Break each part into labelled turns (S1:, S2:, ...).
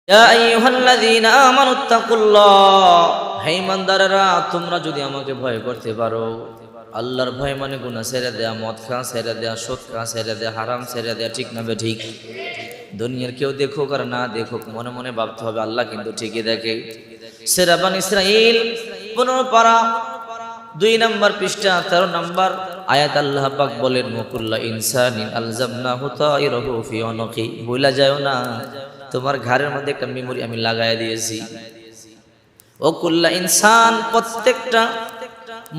S1: ইয়া আইয়ুহাল্লাযীনা আমানুত্তাকুল্লাহ, হে ইমানদাররা তোমরা যদি আমাকে ভয় করতে পারো। আল্লাহর ভয় মানে গুনাহ ছেড়ে দেয়া, মদ খাওয়া ছেড়ে দেয়া, সুদ খাওয়া ছেড়ে দেয়া, হারাম ছেড়ে দেয়া, ঠিক না বেঠিক? দুনিয়ার কেউ দেখুক আর না দেখুক, মনে মনে ভাবতে হবে আল্লাহ কিন্তু ঠিকই দেখে। সূরা বনী ইসরাঈল 15 পারা 2 নম্বর পৃষ্ঠা 13 নম্বর আয়াত আল্লাহ পাক বলেন, মুকুল্লা ইনসানিন আলজামনাহু তাইরাহু ফি উনুকি, ভুলা যাও না তোমার ঘাড়ের মধ্যে একটা মেমরি আমি লাগায় দিয়েছি। ও কুল্লা ইনসান, প্রত্যেকটা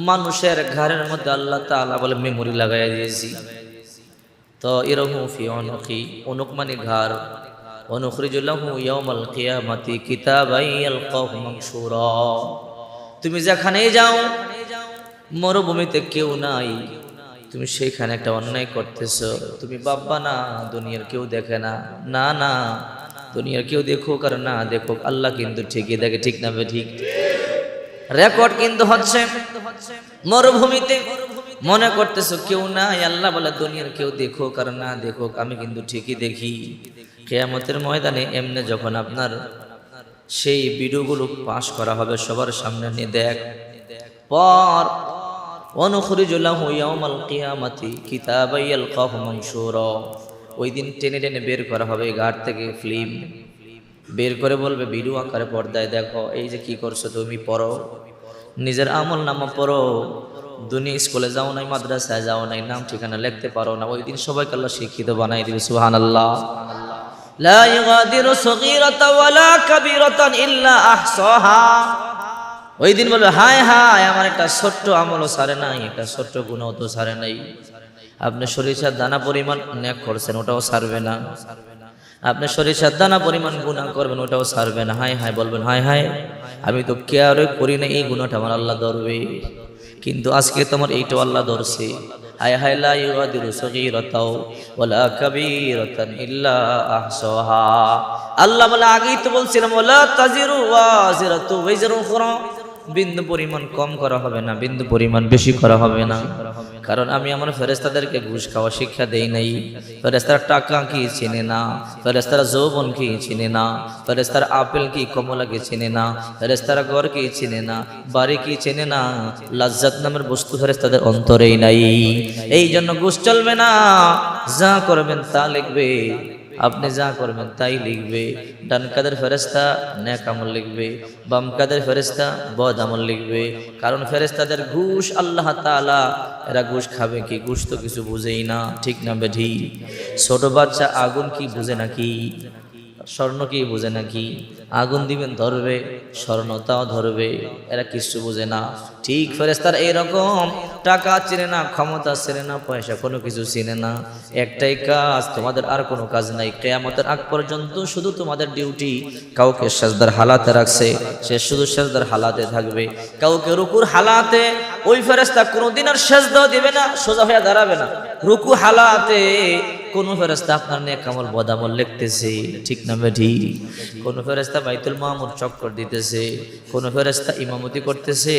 S1: মানুষের ঘাড়ের মধ্যে আল্লাহ তাআলা বলে মেমরি লাগায় দিয়েছি। তো ইরাহু ফি উনুকি, উনুক মানে ঘাড়। অনুখরিজু লাহু ইয়াউমাল কিয়ামাতি কিতাবান ইয়ালকাহু মানশুরা, তুমি যেখানেই যাও, মরুভূমিতে কেউ নাই, তুমি সেইখানে একটা অন্যায় করতেছো, তুমি ভাববা না দুনিয়ার কেউ দেখে না। না না, দুনিয়ার কেউ দেখুক আর না দেখুক, আল্লাহ কিন্তু ঠিকই দেখে, ঠিক না ঠিক? রেকর্ড কিন্তু হচ্ছে মরুভূমিতে, মনে করতেছো কেউ নাই, আল্লাহ বলে দুনিয়ার কেউ দেখুক আর না দেখুক, আমি কিন্তু ঠিকই দেখি। কিয়ামতের ময়দানে এমনি যখন আপনার সেই ভিডিওগুলো পাস করা হবে সবার সামনে নিয়ে দেখ, পর অনুখরিজু লাহু ইয়াউমাল কিয়ামাতি কিতাবান ইয়ালকাহু মানশুরা, ওই দিন টেনে টেনে বের করা হবে ঘাট থেকে ফিল্ম, বের করে বলবে ভিডিও আকারে পর্দায় দেখো, এই যে কি করছো তুমি, পড়ো নিজের আমল নামা পড়ো। দুনিয়া স্কুলে যাও নাই, মাদ্রাসায় যাও নাই, নাম ঠিকানা লিখতে পারো না, ওই দিন সবাইকে আল্লাহ শিক্ষিত বানাই দিবে। সুবহানাল্লাহ। লা ইগাদিরু সগীরাতান ওয়ালা কাবীরাতান ইল্লা আহসাহা, ওই দিন বলবে হায় হায় আমার একটা ছোট্ট আমলও ছাড়ে নাই, একটা ছোট্ট গুনাহ তো ছাড়ে নাই। আপনি সরিষার দানা পরিমাণ নেক করছেন, ওটাও ছাড়বে না। আপনি সরিষার দানা পরিমাণ গুনাহ করবেন, ওটাও ছাড়বে না। হায় হায় বলবেন, হায় হায় আমি তো কেয়ারই করি না, এই গুনাহটা আমার আল্লাহ ধরবে। কিন্তু আজকে তোমার এইটাও আল্লাহ ধরছে। হায় হায় লা ইগাদিরু সগীরাতাও ওয়ালা কাবীরাতান ইল্লা আহসাহা, আল্লাহ বলে আগেই তো বলছিলাম ওয়ালা তাজিরু ওয়াজিরাতু ওয়াজরু উখরা, বিন্দু পরিমাণ কম করা হবে না, বিন্দু পরিমাণ বেশি করা হবে না। কারণ আমি আমার ফেরেশতাদেরকে ঘুষ খাওয়া শিক্ষা দেই নাই। ফেরেশতারা টাকা কি চিনে না, ফেরেশতারা যৌবন কি চিনে না, ফেরেশতারা আপেল কি কমলা কি চিনে না, ফেরেশতারা ঘর কি চিনে না, বাড়ি কি চিনে না, লাজ্জাত নামের বস্তু ফেরেশতাদের অন্তরেই নাই। এই জন্য ঘুষ চলবে না, যা করবেন তা লিখবে, আপনি যা করবেন তাই লিখবে। ডান কাদের ফেরেশতা নেক আমল লিখবে, বাম কাদের ফেরেশতা বদ আমল লিখবে। কারণ ফেরেশতাদের ঘুষ আল্লাহ তাআলা, এরা ঘুষ খাবে কি, ঘুষ তো কিছু বুঝেই না, ঠিক না বেঠি? ছোট বাচ্চা আগুন কি বুঝে নাকি, স্বর্ণ কি বুঝে নাকি? আগুন দিবেন ধরবে, স্বর্ণতাও ধরবে, এরা কিছু বুঝে না। ঠিক ফেরেশতারা এইরকম, টাকা চিনে না, ক্ষমতা চিনে না, পয়সা কোনো কিছু চিনে না। একটাই কাজ তোমাদের, আর কোনো কাজ নাই। কিয়ামতের আগ পর্যন্ত শুধু তোমাদের ডিউটি, কাউকে সাজদার হালাতে রাখছে, সে শুধু সাজদার হালাতে থাকবে। কাউকে রুকুর হালাতে, ওই ফেরেশতা কোনোদিন আর সাজদাও দিবে না, সোজা হয়ে দাঁড়াবে না। রুকু হালাতে কোন ফেরেশতা আপনার নেক আমল বদ আমল লিখতেছে, ঠিক না বেঠি? কোন ফেরেশতা বাইতুল মামুর চক্কর দিতেছে, কোন ফেরেশতা ইমামতি করতেছে,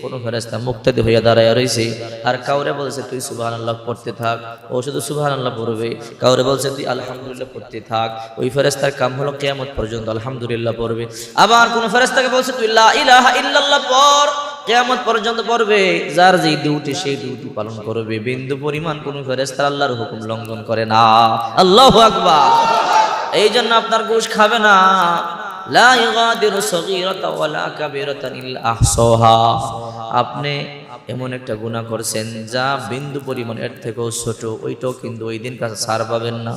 S1: কোন ফেরেশতা মুক্তাদি হইয়া দাঁড়ায় রইছে। আর কাউরে বলছে তুই সুবহানাল্লাহ পড়তে থাক, ও শুধু সুবহানাল্লাহ পড়বে। কাউরে বলছে তুই আলহামদুলিল্লাহ পড়তে থাক, ওই ফেরেশতার কাম হলো কিয়ামত পর্যন্ত আলহামদুলিল্লাহ পড়বে। আবার কোন ফেরেশতাকে বলছে তুই লা ইলাহা ইল্লাল্লাহ পড়, কিয়ামত পর্যন্ত পড়বে। যার যে ডিউটি সেই ডিউটি পালন করবে। বিন্দু পরিমাণ কোন ফেরেশতা আল্লাহর হুকুম লঙ্ঘন করে না। আল্লাহু আকবার। এই জন্য আপনার ঘুষ খাবে না। লা ইগাদিরু সগীরাতান ওয়ালা কাবীরাতান ইল্লা আহসাহা, আপনি এমন একটা গুনাহ করছেন যা বিন্দু পরিমাণ এর থেকেও ছোট, ওইটাও কিন্তু ওই দিন কাছে ছাড় পাবেন না।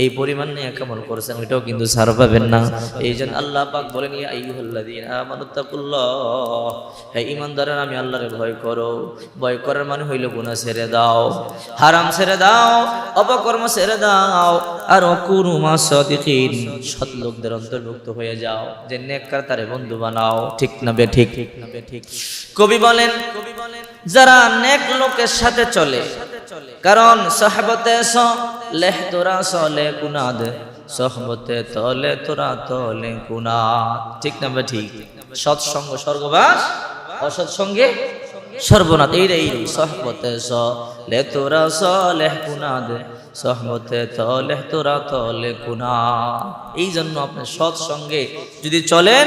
S1: এই পরিমাণ নিয়ে কেমন করছেন, ওইটাও কিন্তু ছাড় পাবেন না। এই জন্য আল্লাহ পাক বলেন, ইয়া আইয়ুহাল্লাযীনা আমানুত্তাকুল্লাহ, হে ঈমানদাররা আমি আল্লাহরে ভয় করো। ভয় করার মানে হইল গুনাহ ছেড়ে দাও, হারাম ছেড়ে দাও, অপকর্ম ছেড়ে দাও, আর কুনু মাস সাদিকিন, সৎ লোকদের অন্তর্ভুক্ত হয়ে যাও, যে নেককার তারে বন্ধু বানাও, ঠিক না বেঠিক? কবি বলেন যারা নেক লোকের সাথে চলে, কারণ সহবতে সলেহ তোরা সলে কুনাদ, সহবতে তলে তোরা তলে কুনাদ, ঠিক না বেঠিক? সৎসঙ্গ স্বর্গবাস, অসৎসঙ্গে সর্বনাশ। এই সহবতে সলে তোরা সলেহ কুনাদ, সহমতে তলে তোরা তলে কুনা। এই জন্য আপনি সৎ সঙ্গে যদি চলেন,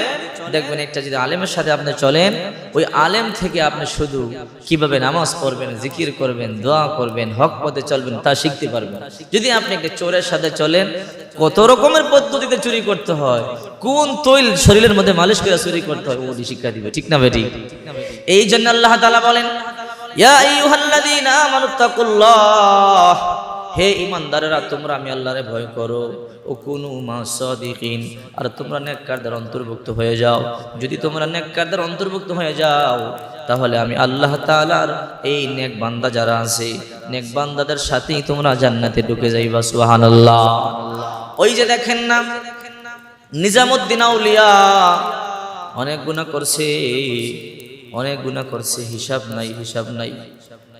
S1: দেখবেন একটা যদি আলেমের সাথে আপনি চলেন, ওই আলেম থেকে আপনি শুধু কিভাবে নামাজ পড়বেন, জিকির করবেন, দোয়া করবেন, হক পথে চলবেন তা শিখতে পারবেন। যদি আপনি একটা চোরের সাথে চলেন, কত রকমের পদ্ধতিতে চুরি করতে হয়, কোন তৈল শরীরের মধ্যে মালিশ করে চুরি করতে হয়, ওটি শিক্ষা দিবে। ঠিক না বেটি? এই জন্য আল্লাহ তাআলা বলেন, ইয়া আইয়ুহাল্লাযীনা আমানুত্তাকুল্লাহ, হে ঈমানদারেরা তোমরা আমি আল্লাহরে ভয় করো, ও কুনু মাস সাদিকিন, আর তোমরা নেককারদের অন্তর্ভুক্ত হয়ে যাও। যদি তোমরা নেককারদের অন্তর্ভুক্ত হয়ে যাও, তাহলে আমি আল্লাহ তাআলার এই নেক বান্দা যারা আছে, নেক বান্দাদের সাথেই তোমরা জান্নাতে ঢুকে যাইবা। সুবহানাল্লাহ। ওই যে দেখেন না নিজামুদ্দিন আউলিয়া, অনেক গুনাহ করছে, অনেক গুনাহ করছে, হিসাব নাই, হিসাব নাই।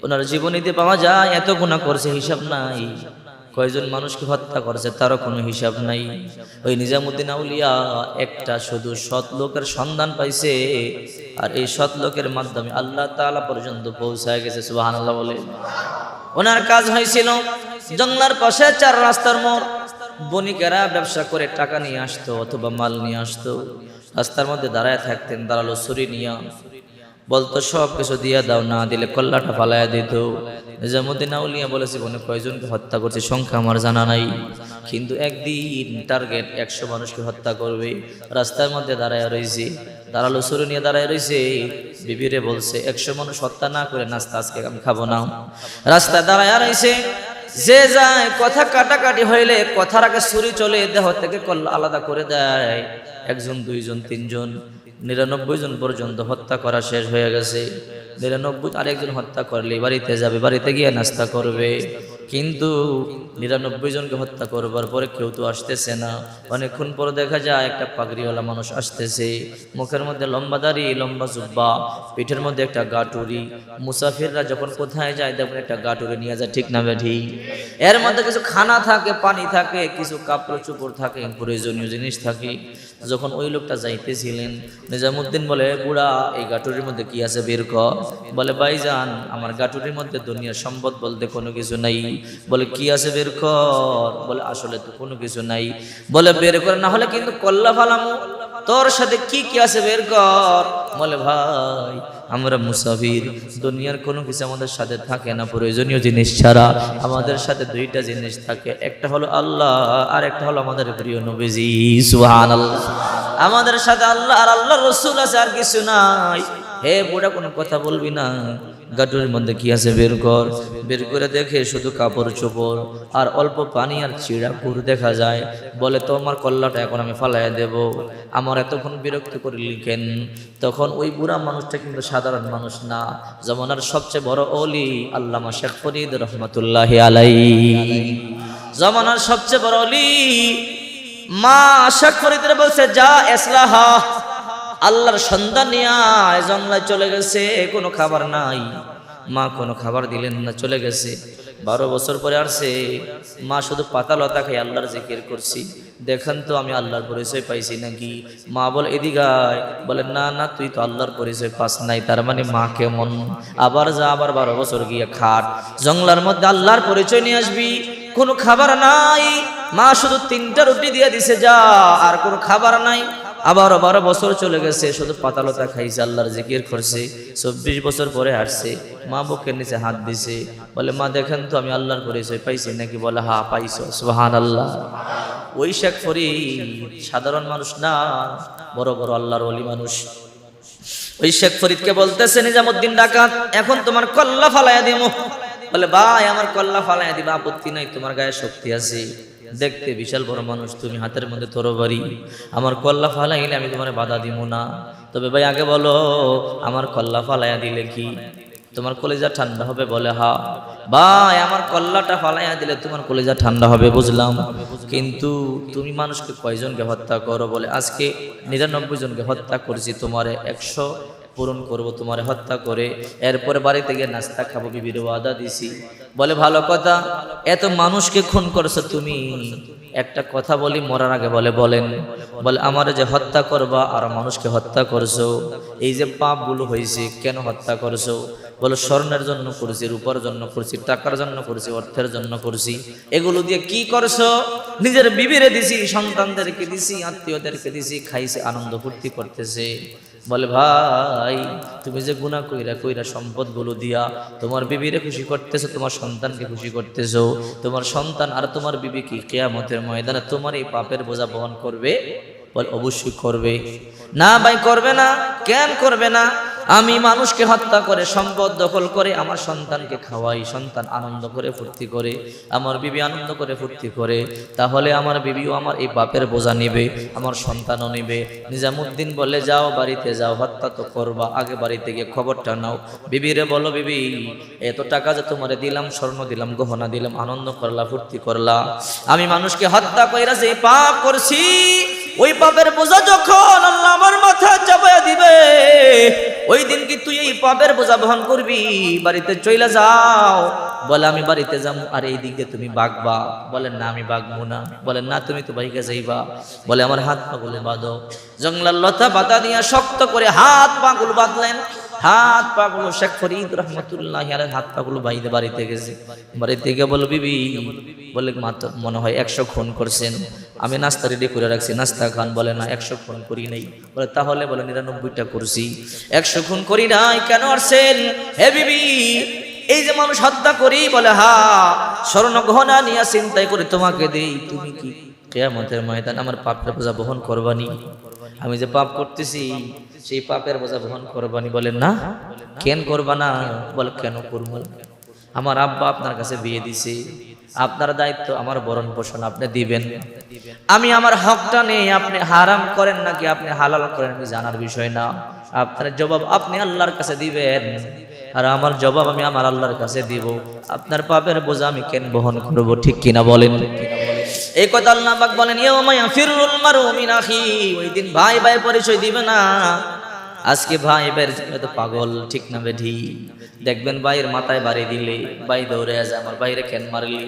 S1: ওনার জীবনীতে পাওয়া যায় এত গুনাহ করছে, হিসাব নাই। কয়জন মানুষকে হত্যা করেছে তারও কোনো হিসাব নাই। ওই নিজামুদ্দিন আউলিয়া একটা শুধু সৎ লোকের সন্ধান পাইছে, আর এই সৎ লোকের মাধ্যমে আল্লাহ তাআলা পর্যন্ত পৌঁছায় গেছে। সুবহানাল্লাহ বলে। ওনার কাজ হয়েছিল জঙ্গলার পাশে 4 রাস্তার মোড়, বণিকেরা ব্যবসা করে টাকা নিয়ে আসতো অথবা মাল নিয়ে আসতো, রাস্তার মধ্যে দাঁড়ায় থাকতেন, দাঁড়ালো ছুরি নিয়ে, বলতো সব কিছু দিয়ে দাও, না দিলে কল্লাটা ফালাইয়া দিত। নিজামুদ্দিন আউলিয়া বলেছে বনে কয়জনকে হত্যা করছে সংখ্যা আমার জানা নাই, কিন্তু একদিন টার্গেট 100 মানুষকে হত্যা করবে। রাস্তার মধ্যে দাঁড়ায় রয়েছে, দাঁড়ালো ছুরি নিয়ে দাঁড়ায় রয়েছে, বিবিরে বলছে 100 মানুষ হত্যা না করে নাস্তা আজকে আমি খাবো না। রাস্তায় দাঁড়ায় রয়েছে, যে যায় কথা কাটাকাটি হইলে কথার আগে ছুরি চলে দেহ থেকে কল্লা আলাদা করে দেয়। 1 জন 2 জন 3 জন 99 জন পর্যন্ত হত্যা করা শেষ হয়ে গেছে। 99 আরেকজন হত্যা করলে বাড়িতে যাবে, বাড়িতে গিয়ে নাস্তা করবে, কিন্তু 99 জনকে হত্যা করবার পরে কেউ তো আসতেছে না। অনেকক্ষণ পর দেখা যায় একটা পাগড়িওয়ালা মানুষ আসতেছে, মুখের মধ্যে লম্বা দাড়ি, লম্বা জুব্বা, পিঠের মধ্যে একটা গাটুরি। মুসাফিররা যখন কোথায় যায় দেখুন একটা গাটুরি নিয়ে যায়। ঠিক না বেঠি? এর মধ্যে কিছু খানা থাকে, পানি থাকে, কিছু কাপড় চোপড় থাকে, প্রয়োজনীয় জিনিস থাকে। যখন ওই লোকটা যাইতেছিলেন, নিজামুদ্দিন বলে, বুড়া এই গাটুরির মধ্যে কি আছে বের কর। বলে, ভাইজান আমার গাটুরির মধ্যে দুনিয়ার সম্পদ বলতে কোনো কিছু নাই। বলে, কি আছে বের কর। বলে, আসলে তো কোনো কিছু নাই। বলে, বের করে না হলে কিন্তু কল্লা ফালামু, তোর সাথে কি কি আছে বের কর। বলে, ভাই আমরা মুসাফির, দুনিয়ার কোনো কিছু আমাদের সাথে থাকে না প্রয়োজনীয় জিনিস ছাড়া। আমাদের সাথে 2টা জিনিস থাকে, একটা হলো আল্লাহ আর একটা হলো আমাদের প্রিয় নবীজি। সুবহানাল্লাহ। আমাদের সাথে আল্লাহ আর আল্লাহর রাসূল আছে, আর কিছু নাই। হে বুড়া কোনো কথা বলবি না, গাটুরির মধ্যে কি আছে বের কর। বের করে দেখে শুধু কাপড় চোপড় আর অল্প পানি আর চিড়া গুড় দেখা যায়। বলে, তোমার কল্লাটা এখন আমি ফালাইয়া দেব, আমার এতক্ষণ বিরক্ত করে লিখেন। তখন ওই বুড়া মানুষটা কিন্তু সাধারণ মানুষ না, জমানার সবচেয়ে বড় ওলি আল্লামা শেখ ফরিদ রহমাতুল্লাহি আলাইহি, জমানার সবচেয়ে বড় ওলি। মা শেখ ফরিদরে বলছে, যা ইসলাহা, আল্লাহর সন্ধান নিয়ে জঙ্গলায় চলে গেছে, কোনো খাবার নাই। মা কোনো খাবার দিলেন না, চলে গেছে। 12 বছর পরে আসছে, মা শুধু পাতা লতা খাই আল্লাহর জিকির করছি, দেখেন তো আমি আল্লাহর পরিচয় পাইছি নাকি। মা বলে, এদিকায়। বলে, না না, তুই তো আল্লাহর পরিচয় পাস নাই, তার মানে মা কেমন। আবার যা, আবার 12 বছর গিয়ে খাট, জঙ্গলার মধ্যে আল্লাহর পরিচয় নিয়ে আসবি। কোনো খাবার নাই, মা শুধু 3টা রুটি দিয়ে দিছে, যা, আর কোনো খাবার নাই। আবার 12 বছর চলে গেছে, শুধু পাতালতা খাইছে, আল্লাহর জিকির করছে। 24 বছর পরে আসছে, মা বুকের নিচে হাত দিছে। বলে, মা দেখেন তো আমি আল্লাহর পরিচয় পাইছি নাকি। বলে, হ্যাঁ পাইছো। সুবহানাল্লাহ। ওই শেখ ফরিদ সাধারণ মানুষ না, বড় বড় আল্লাহর ওলি মানুষ। ওই শেখ ফরিদকে বলতেছে, নিজামুদ্দিন ডাকাত, এখন তোমার কল্লা ফালাইয়া দিমু। বলে, ভাই আমার কল্লা ফালাইয়া দিবা, আপত্তি নাই, তোমার গায়ে শক্তি আছে, দেখতে বিশাল বড় মানুষ তুমি, হাতের মধ্যে তরবারি, আমার কল্লা ফালাইলে আমি তোমার বাধা দিব না। তবে ভাই আগে বলো আমার কল্লা ফালাইয়া দিলে কি তোমার কলিজা ঠান্ডা হবে? বলে, হ্যাঁ। ভাই আমার কল্লাটা ফালাইয়া দিলে তোমার কলিজা ঠান্ডা হবে, বুঝলাম, কিন্তু তুমি মানুষকে কয়জনকে হত্যা করো? বলে, আজকে 99 জনকে হত্যা করেছি, তোমারে পূরণ করব তোমার হত্যা করে, এরপরে বাড়িতে গিয়ে নাস্তা খাবো, বিবির ওয়াদা দিছি। বলে ভালো কথা, এত মানুষকে খুন করছো তুমি, একটা কথা বলি মরার আগে, বলে বলেন। বলে আমার যে হত্যা করবা আর মানুষকে হত্যা করছো, এই যে পাপগুলো হয়েছে কেন হত্যা করছো? বলে স্বর্ণের জন্য করছি, রূপার জন্য করছি, টাকার জন্য করছি, অর্থের জন্য করছি। এগুলো দিয়ে কি করছো? নিজের বিবিরে দিছি, সন্তানদেরকে দিছি, আত্মীয়দেরকে দিছি, খাইছে, আনন্দ ফুর্তি করতেছে। বলে ভাই তুমি যে গুনাহ কইরা কইরা সম্পদগুলো দিয়া তোমার বিবিরে খুশি করতেছো, তোমার সন্তানকে খুশি করতেছো, তোমার সন্তান আর তোমার বিবি কি কিয়ামতের ময়দানে তোমার এই পাপের বোঝা বহন করবে? বল অবশ্যই করবে। না ভাই করবে না। কেন করবে না? আমি মানুষকে হত্যা করে সম্পদ দখল করে আমার সন্তানকে খাওয়াই, সন্তান আনন্দ করে ফুর্তি করে, আমার বিবি আনন্দ করে ফুর্তি করে, তাহলে আমার বিবিও আমার এই পাপের বোঝা নিবে, আমার সন্তানও নিবে। নিজামুদ্দিন বলে যাও বাড়িতে যাও, হত্যা তো করবা, আগে বাড়িতে গিয়ে খবরটা নাও। বিবিরে বলো বিবি এত টাকা যে তোমারে দিলাম, স্বর্ণ দিলাম, গহনা দিলাম, আনন্দ করলা, ফুর্তি করলা, আমি মানুষকে হত্যা কইরা যে পাপ করছি, ওই পাপের বোঝা যখন আল্লাহ আমার মাথা চাপায়া দিবে, ওই দিন কি তুই এই পাপের বোঝা বহন করবি? বাড়িতে চইলা যাও। বলে আমি বাড়িতে যাবো, আর এই দিক দিয়ে তুমি বাগবা। বলেন না আমি বাগবো না। বলেন না তুমি তো বাইকে যাইবা। বলে আমার হাত পাগুলো বাঁধো। জঙ্গলার লতা পাতা দিয়া শক্ত করে হাত পাগুলো বাঁধলেন। হাত পাগুলো শেখ ফরিদ রহমতুল্লাহ আলাইহি হাত পাগুলো বাইরে বাড়িতে গেছে। বাড়িতে গিয়ে বলো বিবি, বলে মা তো মনে হয় 100 খুন করছেন, আমি নাস্তা রেডি করে রাখছি, নাস্তা খান। বলে না 100 খুন করি নাই। বলে তাহলে? বলে 99টা করছি, 100 খুন করি নাই। কেন আসছেন? হে বিবি এই যে মানুষ হত্যা করি। বলে হা, স্বর্ণ গহনা নিয়ে চিন্তাই করে তোমাকে দেই, তুমি কি কিয়ামতের ময়দান আমার পাপের বোঝা বহন করবানি? আমি যে পাপ করতেছি সেই পাপের বোঝা বহন করবানি? বলে না। কেন করবা না? বলে কেন করবো? আমার আব্বা আপনার কাছে বিয়ে দিছে, আপনার দায়িত্ব আমার ভরণ পোষণ আপনি দিবেন। আমি আমার হকটা নেই, আপনি হারাম করেন নাকি আপনি হালাল করেন আমি জানার বিষয় না। আপনার জবাব আপনি আল্লাহর কাছে দিবেন, আর আমার জবাব আমি আমার আল্লাহর কাছে দিব। আপনার পাপের বোঝা আমি কেন বহন করব? ঠিক কিনা বলেন? এই কথা আল্লাহ পাক বলেন ইয়াউমা ইয়াফিরুল মারউ মিন আখি, ওই দিন ভাই ভাই পরিচয় দিবে না। আজকে ভাই ভাইয়ের তো পাগল, ঠিক না বেঠি? দেখবেন ভাইয়ের মাথায় বাড়ি দিলে ভাই দৌড়ে যায়, আমার ভাইরে কেন মারলি?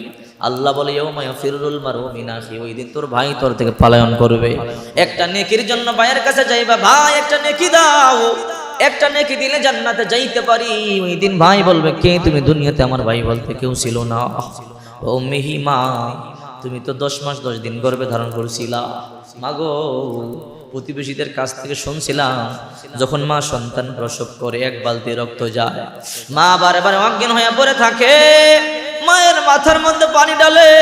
S1: আল্লাহ বলে ইয়াউমা ইয়াফিরুল মারউ মিন আখি, ওই দিন তোর ভাই তোর থেকে পলায়ন করবে। একটা নেকির জন্য ভাইয়ের কাছে যাইবা, ভাই একটা নেকি দাও, একটা নেকি দিলে জান্নাতে যাইতে পারি। ওই দিন ভাই বলবে কে তুমি? দুনিয়াতে আমার ভাই বলতে কেউ ছিল না। ও মিহিমা তুমি তো 10 মাস 10 দিন গর্ভে ধারণ করছিলা। মাগো প্রতিবেশীদের কাছ থেকে শুনছিলাম যখন মা সন্তান প্রসব করে 1 বালতি রক্ত যায়, মা বারে বারে অজ্ঞান হয়ে পড়ে থাকে, মায়ের মাথার মধ্যে পানি ডালে,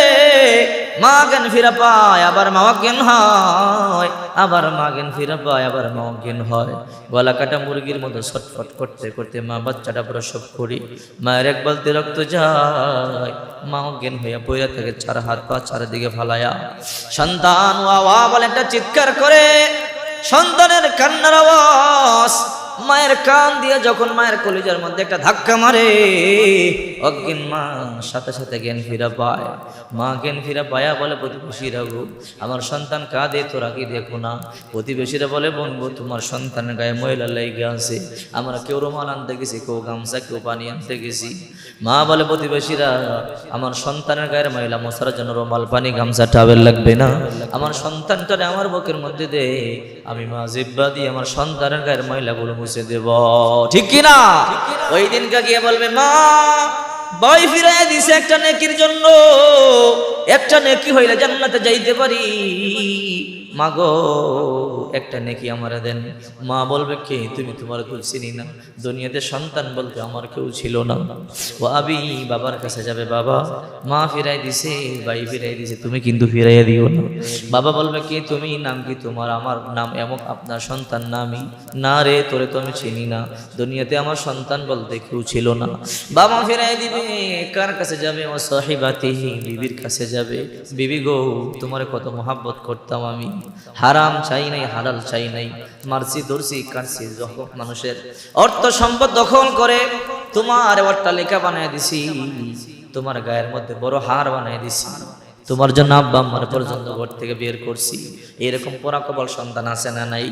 S1: মা জ্ঞান ফিরে পায়, আবার মা অজ্ঞান হয়, আবার মা জ্ঞান ফিরে পায়, আবার মা অজ্ঞান হয়। গলা কাটা মুরগির মতো ছটফট করতে করতে মা বাচ্চাটা প্রসব করি, মায়ের 1 বালতি রক্ত যায়, মা অজ্ঞান হইয়া পড়ে থাকে, 4 হাত পা চারিদিকে ফালাইয়া। সন্তান ওয়া ওয়া বলে একটা চিৎকার করে, সন্তানের কান্নার আওয়াজ মায়ের কান দিয়ে যখন মায়ের কলিজার মধ্যে একটা ধাক্কা মারে, অজ্ঞান মা সাথে সাথে জ্ঞান ফিরা পায়। মা জ্ঞান ফিরা পায়া বলে প্রতিবেশীরা গো আমার সন্তান কাঁদে, তোরা কি দেখো না? প্রতিবেশীরা বলে বলবো তোমার সন্তানের গায়ে ময়লা লেগে আছে, আমরা কেউ রুমাল আনতে গেছি, কেউ গামছা, কেউ পানি আনতে গেছি। মা বলে প্রতিবেশীরা আমার সন্তানের গায়ের ময়লা মোছার জন্য রুমাল, পানি, গামছা, টাওয়েল লাগবে না, আমার সন্তানটারে আমার বুকের মধ্যে দে, আমি মা জিব্বা দিয়ে আমার সন্তানের গায়ের ময়লাগুলো মুছে দেব। ঠিক কিনা? ওই দিনকে গিয়ে বলবে মা ভাই ফিরাইয়া দিছে একটা নেকির জন্য, একটা নেকি হইলে জান্নাতে যাইতে পারি, মাগো একটা নেকি আমারে দেন। মা বলবে কে তুমি? তোমার কেউ চিনি না, দুনিয়াতে সন্তান বলতে আমার কেউ ছিল না। ও আবি বাবার কাছে যাবে, বাবা মা ফিরাই দিছে, ভাই ফিরাই দিছে, তুমি কিন্তু ফিরাইয়া দিও না। বাবা বলবে কে তুমি? নাম কি তোমার? আমার নাম এমন। আপনার সন্তান নামই? না রে তোরে তো আমি চিনি না, দুনিয়াতে আমার সন্তান বলতে কেউ ছিল না। বাবা ফিরাই দিবে, কার কাছে যাবে? ও সাহিবাতিহি, বিবির কাছে যাবে। বিবি গো তোমারে কত মহাব্বত করতাম আমি, হারাম চাই নাই, হালাল চাই নাই, মারছি ধরছি কাটছি, যখন মানুষের অর্থ সম্পদ দখল করে তোমার অট্টালিকা বানায় দিছি, তোমার গায়ের মধ্যে বড় হার বানায় দিছি, তোমার জন্য আব্বা আম্মার পর্যন্ত ঘর থেকে বের করছি। এরকম পোড়া কপাল সন্তান আছে না নাই?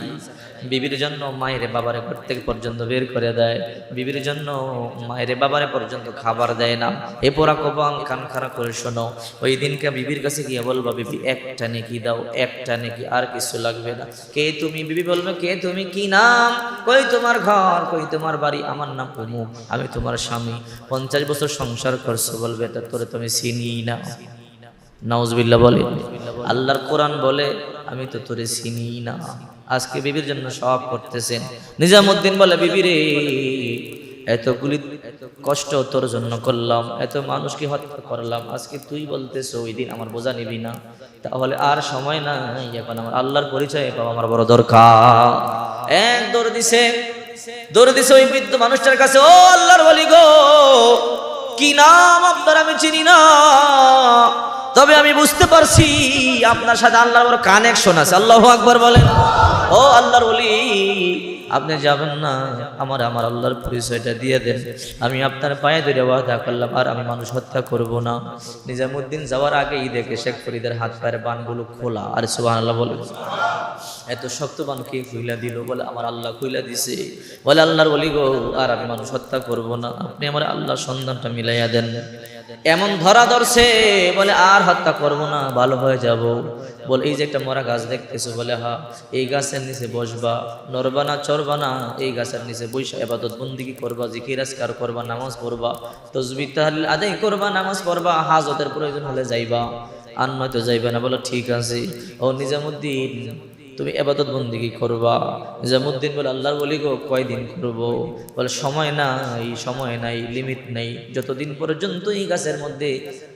S1: বিবির জন্য মায়ের বাবারে ঘর থেকে পর্যন্ত বের করে দেয়, বিবির জন্য মায়ের বাবারে পর্যন্ত খাবার দেয় না। এ পোড়া কপাল কান খাড়া করে শোনো, ওই দিনকে বিবির কাছে গিয়ে বলবা, বিবি একটা নেকি দাও, একটা নেকি, আর কিছু লাগবে না। কে তুমি? বিবি বলবে, কে তুমি? কি নাম? কই তোমার ঘর, কই তোমার বাড়ি? আমার নাম অমুক, আমি তোমার স্বামী, 50 বছর সংসার করছো। বলবে, তা তোরে তুমি চিনি না। নাউজুবিল্লাহ বলে। আল্লাহর কোরআন বলে, আমি তো তোরে চিনি না। আজকে বিবির জন্য সব করতেছেন। নিজামুদ্দিন বলে, বিবি রে, এতগুলি কষ্ট তোর জন্য করলাম, এত মানুষকে হত্যা করলাম, আজকে তুই বলতেছো ওই দিন আমার বোঝা নিবি না? তাহলে আর সময় নাই, এখন আমার আল্লাহর পরিচয় পাওয়া আমার বড় দরকার। এক দৌড় দিছে ওই বৃদ্ধ মানুষটার কাছে। ও আল্লাহর ওলি গো, কি নাম আপনার? আমি চিনি না, তবে আমি বুঝতে পারছি আপনার সাথে আল্লাহর বড় কানেকশন আছে। আল্লাহু আকবার বলেন। ও আল্লাহর ওলি, আপনি যাবেন না, আমার আল্লাহর পরিচয়টা দিয়ে দেন, আমি আপনার পায়ে ধরে ওয়াদা করলাম আর আমি মানুষ হত্যা করব না। নিজামুদ্দিন যাওয়ার আগেই দেখে শেখ ফরিদের হাত পায়ের বানগুলো খোলা। আর সুবহানাল্লাহ বলে। এত শক্ত বান কে খুইলা দিল? বলে, আমার আল্লাহ খুইলা দিছে। বলে, আল্লাহর ওলি গো, আর আমি মানুষ হত্যা করব না, আপনি আমার আল্লাহর সন্ধানটা মিলাইয়া দেন। এমন ধরা ধরছে, বলে আর হত্যা করব না, ভালো হয়ে যাব। বলে, এই যে একটা মরা গাছ দেখতেছো? বলে, হ্যাঁ। এই গাছের নিচে বসবা, নড়বা না, চড়বা না, এই গাছের নিচে বৈশা ইবাদত বন্দেগী করবা, জিকির আজকার করবা, নামাজ পড়বা, তাসবিহ তাহলিল আদায় করবা, নামাজ পড়বা, হাজতের প্রয়োজন হলে যাইবা, আর নয়তো যাইবা না। বলো, ঠিক আছে। ও নিজামুদ্দিন, তুমি ইবাদত বন্দেগী করবা। নিজামুদ্দিন বলে, আল্লাহর ওলি গো, কয়দিন করব? বলে, সময় নাই, লিমিট নাই, যতদিন পর্যন্ত এই গাছের মধ্যে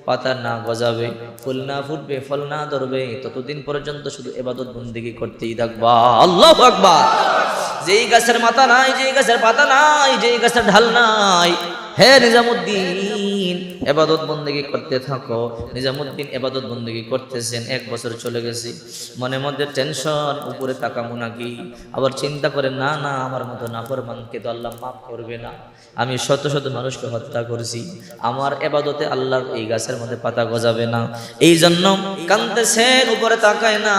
S1: পাতা না গজাবে, ফুল না ফুটবে, ফল না ধরবে, ততদিন পর্যন্ত শুধু ইবাদত বন্দেগী করতেই থাকবা। আল্লাহু আকবার। যেই গাছের মাথা নাই, যেই গাছের পাতা নাই, যেই গাছের ঢাল নাই, হে নিজামুদ্দিন ইবাদত বন্দেগী করতে থাকো। নিজামুদ্দিন ইবাদত বন্দেগী করতেছেন। 1 বছর চলে গেছে। মনে মধ্যে টেনশন, উপরে তাকামো নাকি? আবার চিন্তা করে, না না, আমার মতো নাফরমানকে তো আল্লাহ মাফ করবে না, আমি শত শত মানুষকে হত্যা করেছি, আমার ইবাদতে আল্লাহর এই গাছের মধ্যে পাতা গজাবে না। এই জন্য কাঁদতেছেন, উপরে তাকায় না।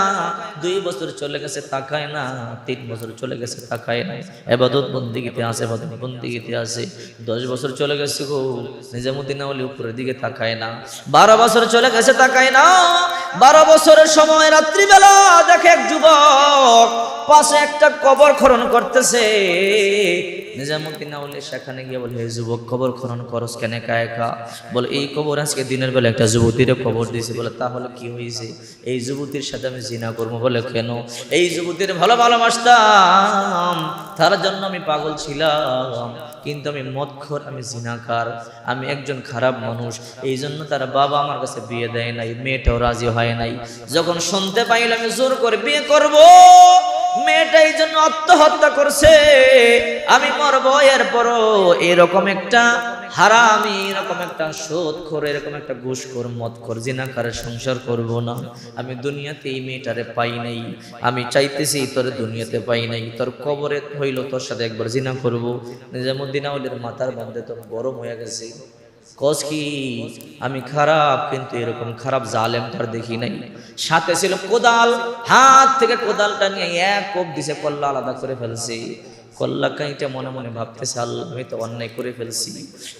S1: 2 বছর চলে গেছে, তাকায় না। 3 বছর চলে গেছে, তাকায় না। ইবাদত বন্দেগীতে আছে, ইবাদত বন্দেগীতে আছে। 10 বছর চলে গেছে গো, নিজামুদ্দিন আউলি উপরের দিকে তাকায় না। 12 বছর চলে গেছে, তাকায় না। 12 বছরের সময় রাত্রিবেলা দেখে এক যুবক পাশে একটা কবর খনন করতেছে। নিজামুদ্দিন আউলি সেখানে গিয়ে বলে, হে যুবক, কবর খনন করস কেন একা একা? বলে, এই কবর আজকে দিনের বেলা একটা যুবতীর কবর দিয়েছে। বলে, তাহলে কি হয়েছে? এই যুবতীর সাথে আমি জিনা করবো। বলে, কেন? এই যুবতীর ভালোবাসতাম, তার জন্য আমি পাগল ছিলাম, কিন্তু আমি মদখোর, আমি জিনাকার, আমি একজন খারাপ মানুষ, এই জন্য তার বাবা আমার কাছে বিয়ে দেয় নাই, মেয়েটাও রাজি হয় নাই। যখন শুনতে পাইলাম আমি জোর করে বিয়ে করব, মেয়েটা এই জন্য আত্মহত্যা করছে, আমি মরবো। এরপরও এরকম একটা হারামি, এরকম একটা সুদখোর, এরকম একটা ঘুষখোর, মদখোর, জিনাকারের সংসার করব না। আমি দুনিয়াতে এই মেয়েটারে পাই নাই, আমি চাইতেছি তোর দুনিয়াতে পাই নাই, তোর কবরে হইল তোর সাথে একবার জিনা করব। নিজামুদ্দিন আউলির মাথার মধ্যে তো গরম হয়ে গেছে। কস কি, আমি খারাপ, কিন্তু এরকম খারাপ জালেম তার দেখি নাই। সাথে ছিল কোদাল, হাত থেকে কোদালটা নিয়ে এক কোপ দিছে, কল্লা আলাদা করে ফেলছে। কল্লা কাইটা মনে মনে ভাবতেছে, আল্লাহ, আমি তো অন্যায় করে ফেলছি,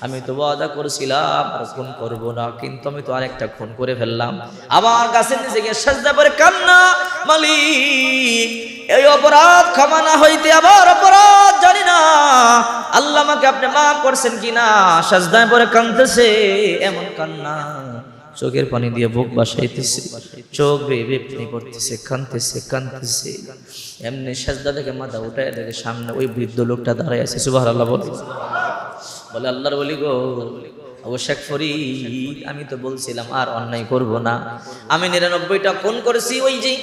S1: আমি তো ওয়াদা করেছিলাম আর খুন করব না, কিন্তু আমি তো আরেকটা খুন করে ফেললাম। আবার গাছের নিচে গিয়ে সাজদা করে কান্না, মালিক, এই অপরাধ ক্ষমা না হইতে আবার অপরাধ জানি না, আল্লাহ আমাকে আপনি মাফ করছেন কিনা। সাজদায় পরে কাঁদতেছে, এমন কান্না, চোখের পানি দিয়ে বুক বাসাইতেছে, চোখ বেয়ে বেয়ে পানি পড়তেছে, কাঁদতেছে। এমনি সাজদা থেকে মাথা উঠায় দেখে সামনে ওই বৃদ্ধ লোকটা দাঁড়ায় আছে। সুবহানাল্লাহ বলে, আল্লাহর ওলি গো, ও শেখ ফরিদ, আমি তো বলছিলাম আর অন্যায় করব না, আমি 99টা খুন করেছি, ওই যে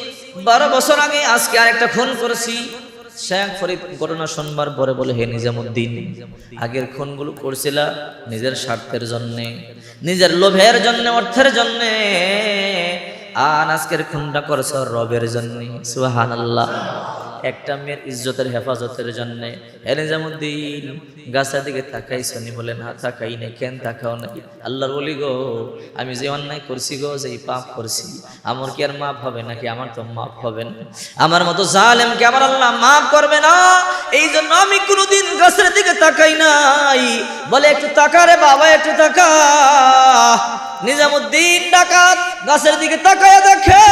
S1: 12 বছর আগে আজকে আরেকটা খুন করেছি। শেখ ফরিদ ঘটনা শুনবার পরে বলে, হে নিজামুদ্দিন, আগের খুনগুলো করছিলা নিজের স্বার্থের জন্যে, নিজের লোভের জন্য, অর্থের জন্যে, আর আজকের খুনটা করছো রবের জন্য। সুবহানাল্লাহ। একটা মেয়ের ইজ্জতের হেফাজতের জন্য। নিজামুদ্দিন গাছের দিকে তাকাইছনি? বলেন হ্যাঁ তাকাই নাই। কেন তাকাও নাই? আল্লাহর ওলি গো, আমি যে অন্যায় করছি গো, যে পাপ করছি, আমার কি আর মাফ হবে নাকি? আমার তো মাফ হবে না। আমার মতো জালেমকে আমার আল্লাহ মাফ করবে না, এই জন্য আমি কোনোদিন গাছের দিকে তাকাই নাই। বলে একটু তাকা রে বাবা, একটু তাকা। নিজামুদ্দিন ডাকাত গাছের দিকে তাকায় দেখে,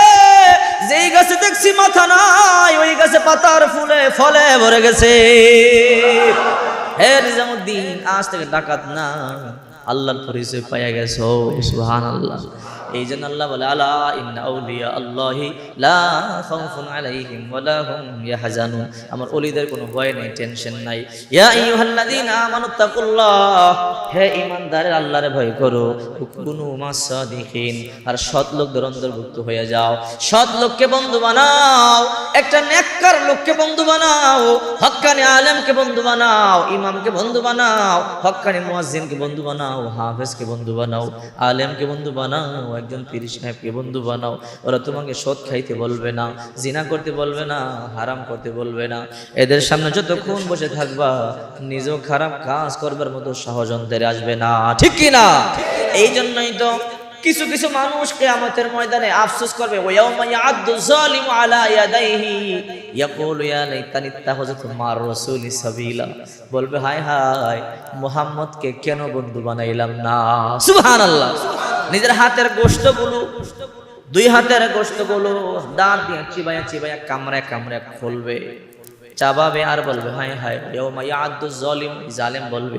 S1: যেই গাছে দেখছি মাথা নাই, ওই গাছে পাতার ফুলে ফলে ভরে গেছে। হে নিজামুদ্দিন, আজ থেকে ডাকাত না, আল্লাহর পরিচয় পাইয়া গেছো। সুবহানাল্লাহ। এই জন্য আল্লাহ বলে আলা ইন্না আউলিয়া আল্লাহি লা খাউফুন আলাইহিম ওয়ালা হুম ইয়াহজানুন। আমার ওলিদের কোনো ভয় নেই, টেনশন নাই। ইয়া আইয়ুহাল্লাযীনা আমানুত্তাকুল্লাহ, হে ঈমানদারের আল্লাহরে ভয় করো। কুনু মাসাদিকিন, আর সৎ লোকদের অন্তর্ভুক্ত হয়ে যাও। সৎ লোককে বন্ধু বানাও, একটা নেককার লোককে বন্ধু বানাও, হক্কানি আলেমকে বন্ধু বানাও, ইমামকে বন্ধু বানাও, হক্কানি মুয়াজ্জিনকে বন্ধু বানাও, হাফেজকে বন্ধু বানাও, আলেমকে বন্ধু বানাও, একজন পীর সাহেবকে বন্ধু বানাও। ওরা তোমাকে সৎ খাইতে বলবে না, জিনা করতে বলবে না, হারাম করতে বলবে না। এদের সামনে যতক্ষণ বসে থাকবা, নিজেও খারাপ কাজ করবার মতো সহজ অন্তরে আসবে না, ঠিক কি না? এই জন্যই তো কিছু কিছু মানুষ কিয়ামতের ময়দানে আফসোস করবে, ওয়ায়াউমা ইয়াদু যালিমু আলা ইয়াদাইহি ইয়াকুলু ইয়া লাইতানি ইত্তাখাযতু মা'আর রাসূলি সাবিলা। বলবে হায় হায়, মুহাম্মদকে কেন বন্ধু বানাইলাম না। সুবহানাল্লাহ। নিজের হাতের গোশতগুলো, দুই হাতের গোশতগুলো দাঁত দিয়ে চিবায়া চিবায়া কামড়ায় কামড়ায় খুলবে, চাবাবে, আর বলবে হায় হায়। ইয়াউমা ইয়াদু যালিম, জালেম বলবে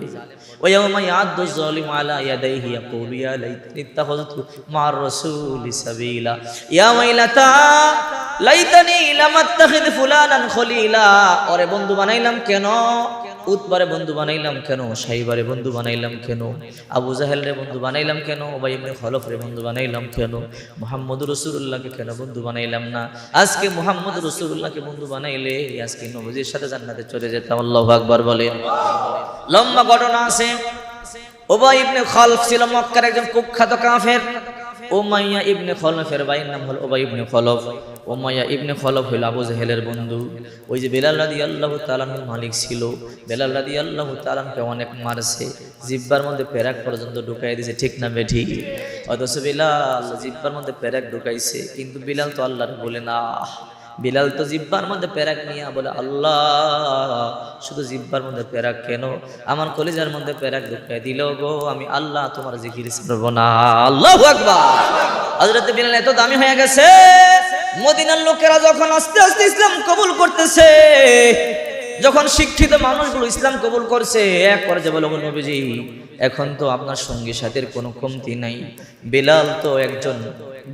S1: ওয়ায়াউমা ইয়াদু যালিম আলা ইয়াদাইহি ইয়াকুলু ইয়া লাইতানি ইত্তাখাযতু মা'আর রাসূলি সাবিলা ইয়া ওয়াইলাতা লাইতানি লাম আত্তাখিয ফুলানান খলিলা। ওরে বন্ধু বানাইলাম কেন? উতবারে বন্ধু বানাইলাম কেন? সাইবারে বন্ধু বানাইলাম কেন? আবু জাহেলরে বন্ধু বানাইলাম কেন? উবাই ইবনে খলফরে বন্ধু বানাইলাম কেন? মুহাম্মদুর রাসূলুল্লাহকে কেন বন্ধু বানাইলাম না? আজকে মুহাম্মদুর রাসূলুল্লাহকে বন্ধু বানাইলে আজকে নবীর সাথে জান্নাতে চলে যেতাম। আল্লাহু আকবার বলেন। লম্বা ঘটনা আছে। উবাই ইবনে খলফ ছিল মক্কার একজন কুখ্যাত কাফের। উমাইয়া ইবনে খলফের ভাইয়ের নাম হলো উবাই ইবনে খলফ। উমাইয়া ইবনে খলফ হলো আবু জাহেলের বন্ধু। ওই যে বেলাল রাদিয়াল্লাহু তাআলা আনহুর মালিক ছিল, বেলাল রাদিয়াল্লাহু তাআলা আনহুকে অনেক মারছে, জিহ্বার মধ্যে পেরাক পর্যন্ত ঢুকাই দিয়েছে, ঠিক না বেঠিক? অথচ বেলাল জিহ্বার মধ্যে পেরাক ঢুকাইছে, কিন্তু বিলাল তো আল্লাহর বলে না। বিলাল তো জিহ্বার মধ্যে পেরাক নিয়ে বলে আল্লাহ, শুধু জিহ্বার মধ্যে পেরাক কেন, আমার কলিজার মধ্যে পেরাক ঢুকাই দিল গো, আমি আল্লাহ তোমার জিকির করব না। আল্লাহু আকবার। হযরত বিলাল এত দামি হয়ে গেছে, মদিনার লোকেরা যখন আস্তে আস্তে ইসলাম কবুল করতেছে, যখন শিক্ষিত মানুষগুলো ইসলাম কবুল করছে, এক পর্যায়ে বলে নবীজি এখন তো আপনার সঙ্গী সাথীর কোনো কমতি নাই। বিলাল তো একজন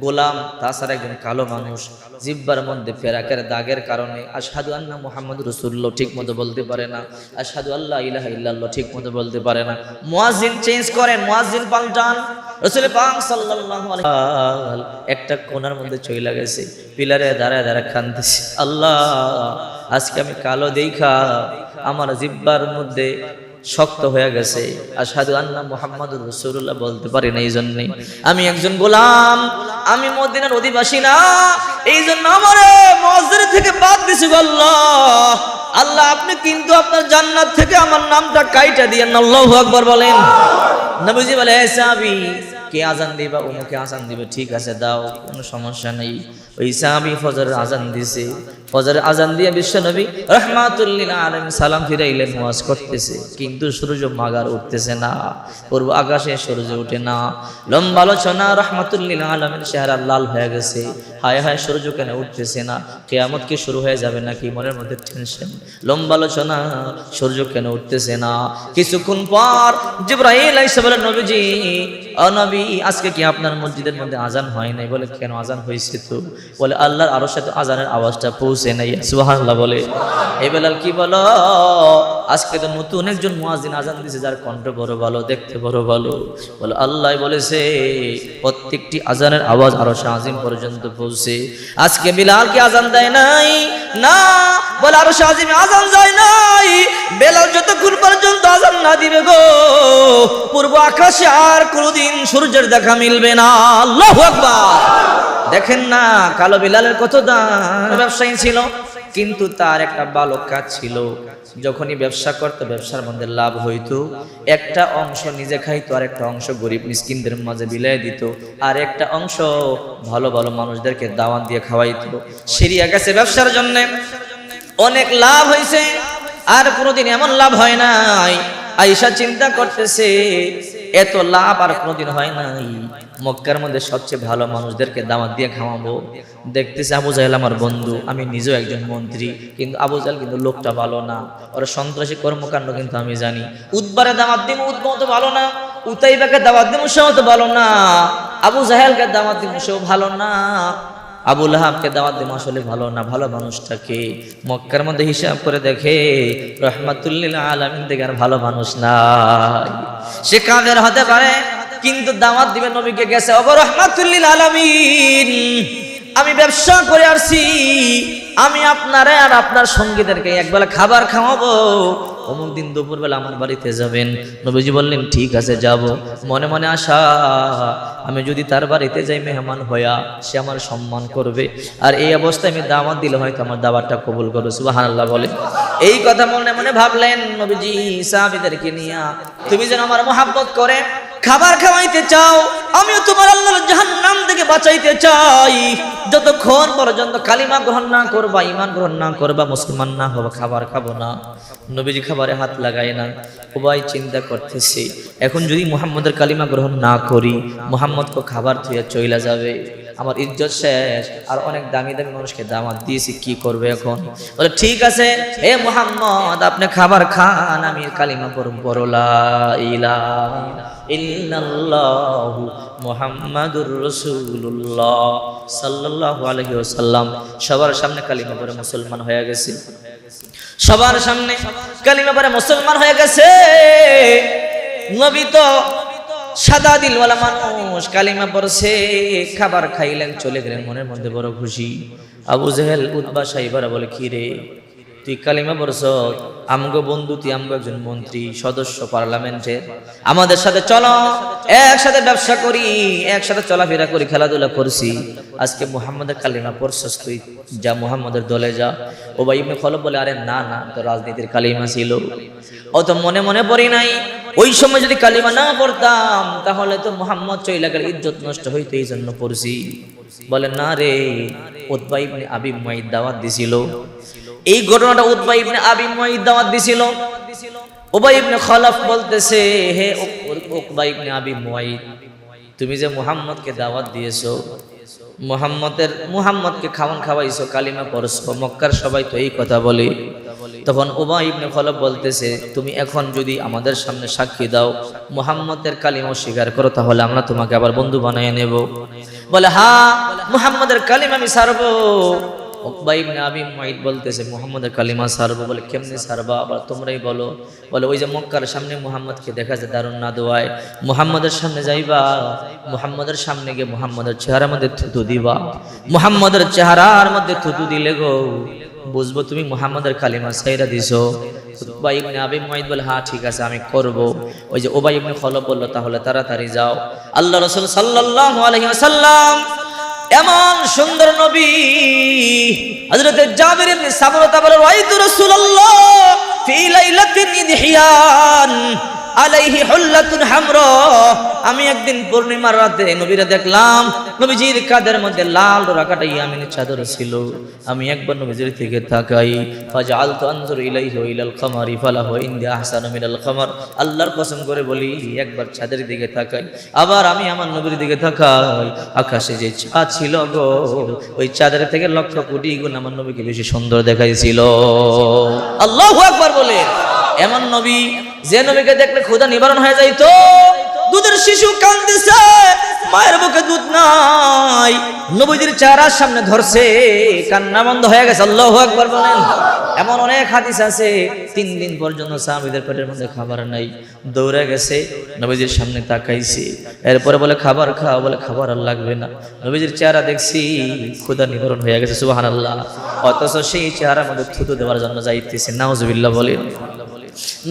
S1: গোলাম, তাছাড়া একজন কালো মানুষ, জিহ্বার মধ্যে পেরাকের দাগের কারণে আশহাদু আন্না মুহাম্মাদুর রাসূলুল্লাহ ঠিক মতো বলতে পারে না, আশহাদু আল্লা ইলাহা ইল্লাল্লাহ ঠিক মতো বলতে পারে না। মুয়াজ্জিন চেঞ্জ করেন, মুয়াজ্জিন পাল্টান। রাসূল পাক সাল্লাল্লাহু আলাইহি ওয়াসাল্লাম একটা কোণার মধ্যে চইলা গেছে, পিলারে দাঁড়ায় দাঁড়ায় কাঁদতেছে, আল্লাহ আজকে আমি কালো দেখা আমার জিহ্বার মধ্যে শক্ত হয়ে গেছে, আশহাদু আন্না মুহাম্মাদুর রাসূলুল্লাহ বলতে পারি না। এই জন্যই আমি একজন গোলাম, আমি মদিনার অধিবাসী না, এই জন্য আমারে মুয়াজ্জিন থেকে বাদ দিছি। আল্লাহ আল্লাহ আপনি কিন্তু আপনার জান্নাত থেকে আমার নামটা কাইটা দিয়েন। আল্লাহু আকবার বলেন। নবীজি বলে হে সাহাবী, কে আজান দিবা? ওমকে আজান দিবে, ঠিক আছে দাও, কোনো সমস্যা নেই। ওই সাহাবী ফজরের আজান দিছে, ফজরের আজান দিয়ে বিশ্ব নবী রাহমাতুল লিল আলামিন সালাম ফিরাইলেন, ওয়াজ করতেছে, কিন্তু সূর্য মাগার উঠতেছে না, পূর্ব আকাশে সূর্য ওঠে না। লম্বা আলোচনা, রাহমাতুল লিল আলামিন চেহারা লাল হয়ে গেছে, হায় হায় সূর্য কেন উঠতেছে না? কিয়ামত কি শুরু হয়ে যাবে নাকি? মনের মধ্যে টেনশন। লম্বা আলোচনা, সূর্য কেন উঠতেছে না? কিছুক্ষণ পর জিবরাইল আইসা বলে নবীজি, ও নবী আজকে কি আপনার মসজিদের মধ্যে আজান হয় নাই? বলে কেন? আজান হয়েছে তো। বলে আল্লাহর আরশের তো আজানের আওয়াজটা পৌঁছে নাই। সুবহানাল্লাহ বলে। এই বেলাল কি বলো, আজকে তো নতুন একজন মুয়াজ্জিন আজান দিয়েছে, যার কণ্ঠ বড় ভালো, দেখতে বড় ভালো। বলে আল্লাহ বলেছে প্রত্যেকটি আজানের আওয়াজ আরশে আজিম পর্যন্ত পৌঁছে। আজকে বিলাল কি আজান দেয় নাই? না। বলে আরশে আজিমে আজান যায় নাই। বেলাল যতক্ষণ পর্যন্ত আজান না দিবে গো, পূর্ব আকাশে আর কোনদিন সূর্যের দেখা মিলবে না। আল্লাহু আকবার। দেখেন না কালো বিলালের কত দাম। ব্যবসায়ী ছিল, কিন্তু তার একটা ভালো কাজ ছিল, যখনই ব্যবসা করতো ব্যবসার মধ্যে লাভ হইতো, একটা অংশ নিজে খাইতো আর একটা অংশ গরিব মিসকিনদের মাঝে বিলাই দিত, আর একটা অংশ ভালো ভালো মানুষদেরকে দাওয়াত দিয়ে খাওয়াইতো। সিরিয়া গেছে ব্যবসার জন্য, অনেক লাভ হয়েছে, আর কোনোদিন এমন লাভ হয় নাই। আয়েশা চিন্তা করতেছে এত লাভ আর কোনোদিন হয় নাই, মক্কার মধ্যে সবচেয়ে ভালো মানুষদেরকে দাওয়াত দিয়ে খাওয়াবো। দেখতেছে আবু জাহেল আমার বন্ধু, আমি নিজেও একজন মন্ত্রী, কিন্তু আবু জাহেল কিন্তু লোকটা ভালো না, ওর সন্ত্রাসী কর্মকাণ্ড কিন্তু আমি জানি। উতবারে দাওয়াত দিব, উতবা তো ভালো না, উতাইবাকে দাওয়াত দিব, সেও তো ভালো না, আবু জাহেলকে দাওয়াত দিব, সেও ভালো না, আবু লাহাবকে দাওয়াত দিব, আসলে ভালো না। ভালো মানুষটাকে মক্কার মধ্যে হিসাব করে দেখে রহমাতুল্লিল আলামিন থেকে আর ভালো মানুষ নাই। সে কাফের হতে পারে কিন্তু দাওয়াত দিবে নবীকে, গেছে ওগো রহমাতুল্লিল আলামিন, আমি ব্যবসা করে আসছি, আমি আপনারে আর আপনার সঙ্গীদেরকে একবেলা খাবার খাওয়াবো, অমুক দিন দুপুরবেলা আমার বাড়িতে যাবেন। নবীজি বললেন ঠিক আছে যাব। মনে মনে আশা, আমি যদি তার বাড়িতে যাই মেহমান হইয়া, সে আমার সম্মান করবে, আর এই অবস্থায় আমি দাওয়াত দিলে হয়তো আমার দাওয়াতটা কবুল করবে। সুবহানাল্লাহ বলে। এই কথা মনে মনে ভাবলেন নবীজি সাহাবীদেরকে নিয়া, তুমি যেন আমার মহব্বত করে খাবার খাওয়াইতে চাও, আমিও তোমার আল্লাহর জাহান্নাম থেকে বাঁচাইতে চাই। যতক্ষণ পর্যন্ত কালিমা গ্রহণ না করবা, ঈমান গ্রহণ না করবা, মুসলমান না হবা, খাবার খাবো না। নবীজি খাবারে হাত লাগায় না। উবাই চিন্তা করতেছে, এখন যদি মুহাম্মদের কালিমা গ্রহণ না করি, মুহাম্মদকে খাবার থুয়ে চইলা যাবে, আমার ইজ্জত শেষ, আর অনেক দামি দামি মানুষকে দাওয়াত দিয়েছি, কি করবে এখন? বলে ঠিক আছে, হে মুহাম্মদ আপনি খাবার খান, আমি কালিমা পড়ব, লা ইলাহা ইল্লাল্লাহু মুহাম্মাদুর রাসূলুল্লাহ সাল্লাল্লাহু আলাইহি ওয়াসাল্লাম। সবার সামনে কালিমা পড়ে মুসলমান হয়ে গেছে, সবার সামনে কালিমা পড়ে মুসলমান হয়ে গেছে। নবী তো সাদা দিলওয়ালা মানুষ, কালিমা পড়ছে, খাবার খাইলেন, চলে গেলেন, মনের মধ্যে বড় খুশি। আবু জেহেল উতবা সাইবারা বলে, কি রে তুই কালিমা পড়ছ, আমগো বন্ধু, তুই আমগো একজন মন্ত্রী সদস্য পার্লামেন্টের, আমাদের সাথে চলো, একসাথে ব্যবসা করি, একসাথে চলাফেরা করি, খেলাধুলা করছি, আজকে মুহাম্মদের কালিমা পড়ছস, তুই যা মুহাম্মদের দলে যা। উবাই ইবনে খলব বলে, আরে না না, তো রাজনীতির কালিমা ছিল, ও তো মনে মনে পড়ি নাই, ওই সময় যদি কালিমা না পড়তাম তাহলে তো মুহাম্মদ চইলা গেলে ইজ্জত নষ্ট হইতো, এই জন্য পড়ছি। বলে না রে, উতবা ইবনে আবি মুয়াইদ দাওয়াত দিছিল, এই ঘটনাটা উতবা ইবনে আবি মুয়াইদ দাওয়াত দিছিল। উবাই ইবনে খলফ বলতেছে, হে উতবা ইবনে আবি মুয়াইদ, তুমি যে মুহাম্মদকে দাওয়াত দিয়েছো, মুহাম্মদকে খাওয়াইছো, কালিমা পড়ছো, মক্কার সবাই তো এই কথা বলে। তখন উবাই ইবনে খলফ বলতেছে, তুমি এখন যদি আমাদের সামনে সাক্ষী দাও, মুহাম্মদের কালিমা স্বীকার করো, তাহলে আমরা তোমাকে আবার বন্ধু বানিয়ে নেব। বলে হ্যাঁ, মুহাম্মদের কালিমা আমি ছাড়বো। উকবা ইবনে আবি মুয়াইদ বলতেছে, মুহাম্মদের কালিমা ছাড়বো। বলে কেমনে ছাড়বা, আবার তোমরাই বলো। বলে ওই যে মক্কার সামনে মুহাম্মদকে দেখা যায় দারুন না দোয়ায়, মুহাম্মদের সামনে যাইবা, মুহাম্মদের সামনে গিয়ে মুহাম্মদের চেহারার মধ্যে থুতু দিবা, মুহাম্মদের চেহারার মধ্যে থুতু দিলে গো বুঝবো তুমি মুহাম্মদের কালিমা ছাইরা দিছো। উকবা ইবনে আবি মুয়াইদ বলে হ্যাঁ ঠিক আছে আমি করব। ওই যে উবাই ইবনে খলফ বলল, তাহলে তাড়াতাড়ি যাও। আল্লাহ রাসূল সাল্লাল্লাহু আলাইহি ওয়াসাল্লাম, এমন সুন্দর নবী, হযরত জাবির ইবনে সামরা বলেন, রাআইতু রাসূলুল্লাহ ফি লাইলাতিন ইদহিয়ান আলাইহি হুল্লাতুন হামরা, আমি একদিন পূর্ণিমার রাতে নবীরে দেখলাম, নবীজির কাঁধের মধ্যে লাল রাকাটা ইয়ামিনের চাদর ছিল। আমি একবার নবীজির দিকে তাকাই, ফাজআলতু আনজুরু ইলাইহি ওয়া ইলাল কামারি ফালাহু ইনদি আহসানু মিনাল কামার। আল্লাহর কসম করে বলি, একবার চাঁদের দিকে তাকাই, আবার আমি আমার নবীর দিকে তাকাই, আকাশে যে চাঁদ ছিল গো, ওই চাঁদের থেকে লক্ষ কোটি গুণ আমার নবীকে বেশি সুন্দর দেখাইছিল। আল্লাহু আকবার বলে। এমন নবী, যে নবীকে দেখলে ক্ষুধা নিবারণ হয়ে যাইতো। দুধের শিশু কাঁদতেছে, মায়ের বুকে দুধ নাই, নবীজির চেহারার সামনে ধরছে, কান্না বন্ধ হয়ে গেছে। আল্লাহু আকবার বলেন। এমন অনেক হাদিস আছে, 3 দিন পর্যন্ত সাহাবীদের পেটের মধ্যে খাবার নাই, দৌড়ে গেছে, নবীজির সামনে তাকাইছে, এরপরে বলে খাবার খাও, বলে খাবার আর লাগবে না, নবীজির চেহারা দেখছি ক্ষুধা নিবারণ হয়ে গেছে। সুবহানাল্লাহ। অথচ সেই চেহারার মধ্যে থুতু দেওয়ার জন্য যাইতেছে। নাউজুবিল্লাহ বলেন।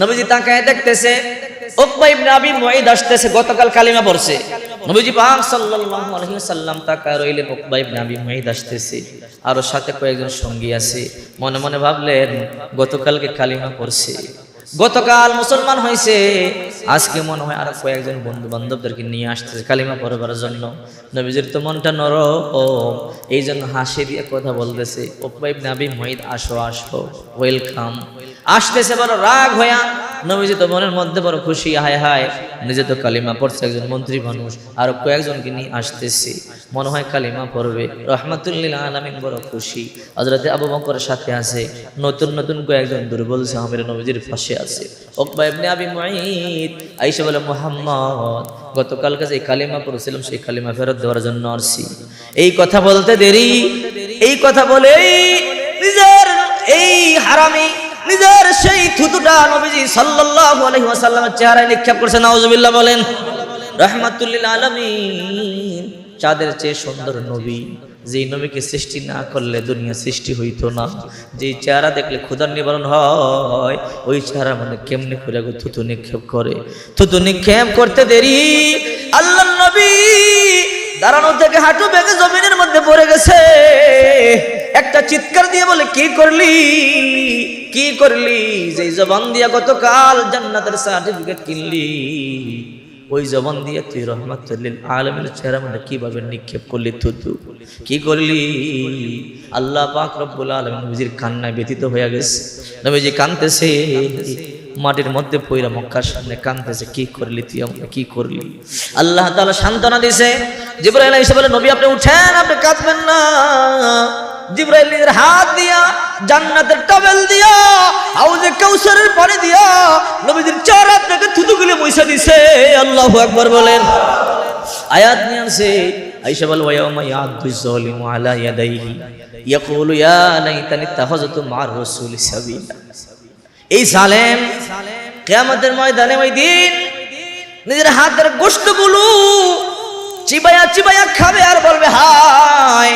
S1: নবীজি তাকায় দেখতেছে, উকবা ইবনে আবি মুয়াইদ আসতেছে, গতকাল কালিমা পড়ছে, নবীজি পাক সাল্লাল্লাহু আলাইহি ওয়াসাল্লাম তাকায় রইলেন, উকবা ইবনে আবি মুঈত আসতেছে, আর ওর সাথে কয়েকজন সঙ্গী আছে। মনে মনে ভাবলেন গতকালকে কালিমা পড়ছে, গতকাল মুসলমান হয়েছে, আজকে মনে হয় আর কয়েকজন বন্ধু বান্ধবদেরকে নিয়ে আসতেছে কালিমা পড়বার জন্য। নবীজির তো মনটা নরম, এই জন্য হাসি দিয়ে কথা বলতেছে, উকবা ইবনে আবি মুঈত আসো আসো, ওয়েলকাম। আসতেছে বড় রাগ হইয়া, নবীজি তো মনের মধ্যে বড় খুশি, হায় হায় নিজে তো কালিমা পড়ছে, একজন মন্ত্রী মানুষ আর কয়েকজনকে নিয়ে আসতেছে, মনে হয় কালিমা পড়বে। রাহমাতুল লিল আলামিন বড় খুশি। হযরতে আবু বকরের সাথে আছে, নতুন নতুন কয়েকজন দুর্বল সাহাবীরা নবীজির পাশে আছে। উকবা ইবনে আবি মুঈত আয়েশা বলে, মুহাম্মদ গতকালকে যে কালিমা পড়ছিলাম সেই কালিমা ফেরত দেওয়ার জন্য আসছি। এই কথা বলতে দেরি, এই কথা বলেই নিজের এই হারামি নিজের সেই থুতুটা নবীজি সাল্লাল্লাহু আলাইহি ওয়াসাল্লামের চেহারায় নিক্ষেপ করছে। নাউজুবিল্লাহ বলেন। রাহমাতুল লিল আলামিন, চাঁদের চেয়ে সুন্দর নবী, যেই নবীকে সৃষ্টি না করলে দুনিয়া সৃষ্টি হইতো না, যেই চেহারা দেখলে ক্ষুধার নিবারণ হয়, ওই চেহারা মানে কেমনে করে থুতু নিক্ষেপ করে। থুতু নিক্ষেপ করতে দেরি, আল্লাহর নবী দাঁড়ানো থেকে হাঁটু বেঁকে জমিনের মধ্যে পড়ে গেছে। একটা চিৎকার দিয়ে বলে, কি করলি, কি করলি? যে জবান দিয়া গতকাল জান্নাতের সার্টিফিকেট কিনলি, ওই জবান দিয়ে তুই রাহমাতুল লিল আলামিনের চেহারা মানে কিভাবে নিক্ষেপ করলি থুতু? কি করলি? আল্লাহ পাক রব্বুল আলামিন নবীজির কান্নায় ব্যথিত হয়ে গেছে। নবীজি কাঁদতেছে, মাটির মধ্যে পয়রা মক্কার সামনে কাঁদতেছে, কি করলি তুই, আমরা কি করলি? আল্লাহ তাআলা সান্ত্বনা দিয়েছে। জিবরাইল এসে বলে, নবী আপনি উঠেন, আপনি কাঁদবেন না। জিবরাইল নিজের হাত দিয়া জান্নাতের টাওয়েল দিয়া হাউজে কাউসারের পানি দিয়া নবীজির চেহারা থেকে থুতুগুলি মুছে দিছে। আল্লাহু আকবার বলেন। আয়াত নিয়ে আসে, আয়েশা বলে, ওয়ায়াউমা ইয়াদু যালিমু আলা ইয়াদাইহি ইয়াকুলু ইয়া লাইতানি তাখাযাতু মা'আর রাসূলি সাবিলা। এই জালেম কিয়ামতের ময়দানে ওই দিন নিজের হাতের গোশতগুলো চিবায়া চিবায়া খাবে আর বলবে, হায়